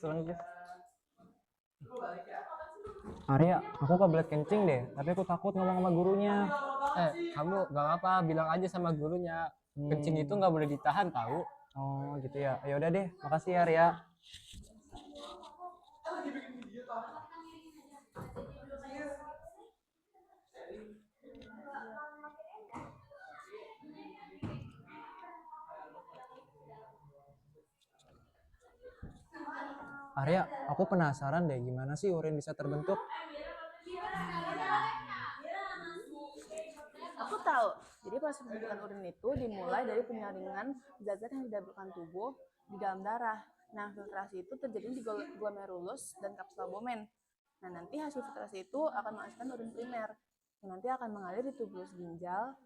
selanjutnya. Arya, aku kebelet kencing deh, tapi aku takut ngomong sama gurunya. Kamu gak apa, bilang aja sama gurunya. Kencing itu nggak boleh ditahan tahu. Oh gitu ya. Ya udah deh, makasih ya Arya. Arya, aku penasaran deh gimana sih urin bisa terbentuk? Aku tahu. Jadi proses pembentukan urin itu dimulai dari penyaringan zat-zat yang didapurkan tubuh di dalam darah. Nah, filtrasi itu terjadi di glomerulus dan kapsul albumen. Nah, nanti hasil filtrasi itu akan menghasilkan urin primer yang nanti akan mengalir di tubulus ginjal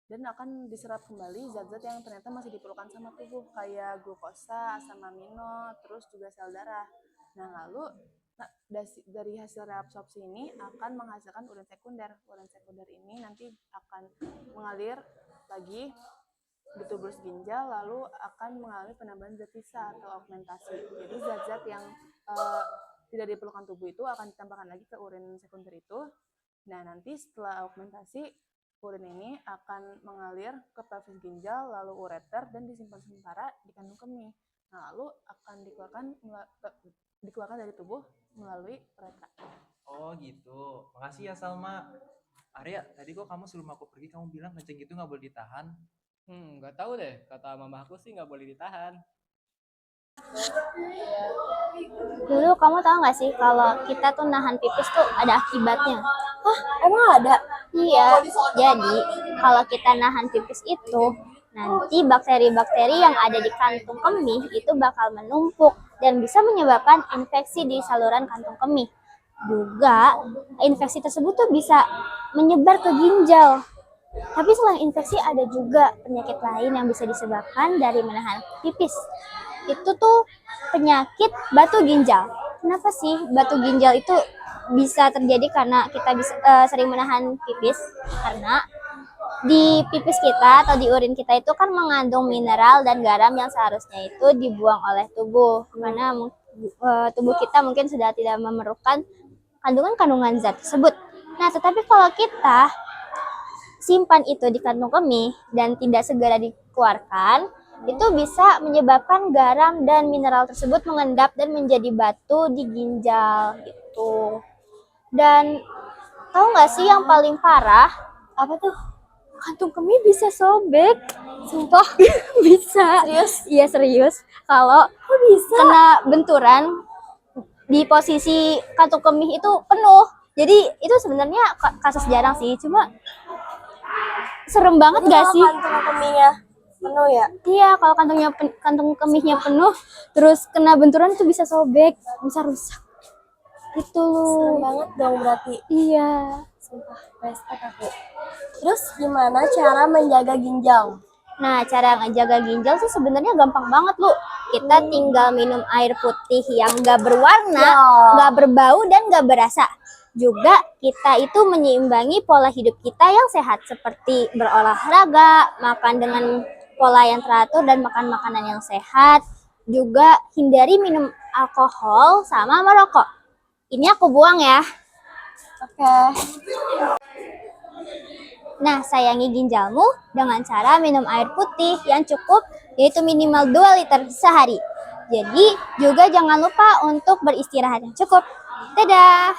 dan akan diserap kembali zat-zat yang ternyata masih diperlukan sama tubuh kayak glukosa, asam amino, terus juga sel darah. Nah, lalu dari hasil reabsorpsi ini akan menghasilkan urin sekunder. Urin sekunder ini nanti akan mengalir lagi di tubulus ginjal, lalu akan mengalami penambahan zat sisa atau augmentasi. Jadi zat-zat yang tidak diperlukan tubuh itu akan ditambahkan lagi ke urin sekunder itu. Nah, nanti setelah augmentasi, urin ini akan mengalir ke pelvis ginjal, lalu ureter, dan disimpan sementara di kandung kemih. Nah, lalu akan dikeluarkan dari tubuh melalui uretra. Oh gitu. Makasih ya Salma. Arya, tadi kok kamu sebelum aku pergi kamu bilang kencing itu nggak boleh ditahan. Nggak tahu deh. Kata mama aku sih nggak boleh ditahan. Dulu kamu tahu nggak sih kalau kita tuh nahan pipis tuh ada akibatnya? Hah, emang ada? Iya, jadi kalau kita nahan pipis itu nanti bakteri-bakteri yang ada di kantung kemih itu bakal menumpuk dan bisa menyebabkan infeksi di saluran kantung kemih. Juga infeksi tersebut tuh bisa menyebar ke ginjal. Tapi selain infeksi ada juga penyakit lain yang bisa disebabkan dari menahan pipis. Itu tuh penyakit batu ginjal. Kenapa sih batu ginjal itu bisa terjadi karena kita bisa sering menahan pipis? Karena di pipis kita atau di urin kita itu kan mengandung mineral dan garam yang seharusnya itu dibuang oleh tubuh. Karena tubuh kita mungkin sudah tidak memerlukan kandungan-kandungan zat tersebut. Nah, tetapi kalau kita simpan itu di kantung kemih dan tidak segera dikeluarkan, itu bisa menyebabkan garam dan mineral tersebut mengendap dan menjadi batu di ginjal gitu. Dan tahu nggak sih yang paling parah? Apa tuh? Kantung kemih bisa sobek. Sumpah bisa. Serius? Iya serius. Kalau bisa kena benturan di posisi kantung kemih itu penuh. Jadi itu sebenarnya kasus jarang sih, cuma serem banget gak sih? Kantung kemihnya penuh ya? Iya, kalau kantung kemihnya penuh, terus kena benturan itu bisa sobek, bisa rusak. Itu serem banget dong berarti. Iya. Sumpah, respect aku. Terus gimana cara menjaga ginjal? Nah, cara ngejaga ginjal sih sebenarnya gampang banget, Lu. Kita tinggal minum air putih yang gak berwarna, gak berbau, dan gak berasa. Juga kita itu menyeimbangi pola hidup kita yang sehat seperti berolahraga, makan dengan pola yang teratur dan makan makanan yang sehat. Juga hindari minum alkohol sama merokok. Ini aku buang ya. Oke. Nah, sayangi ginjalmu dengan cara minum air putih yang cukup, yaitu minimal 2 liter sehari. Jadi juga jangan lupa untuk beristirahat yang cukup. Dadah!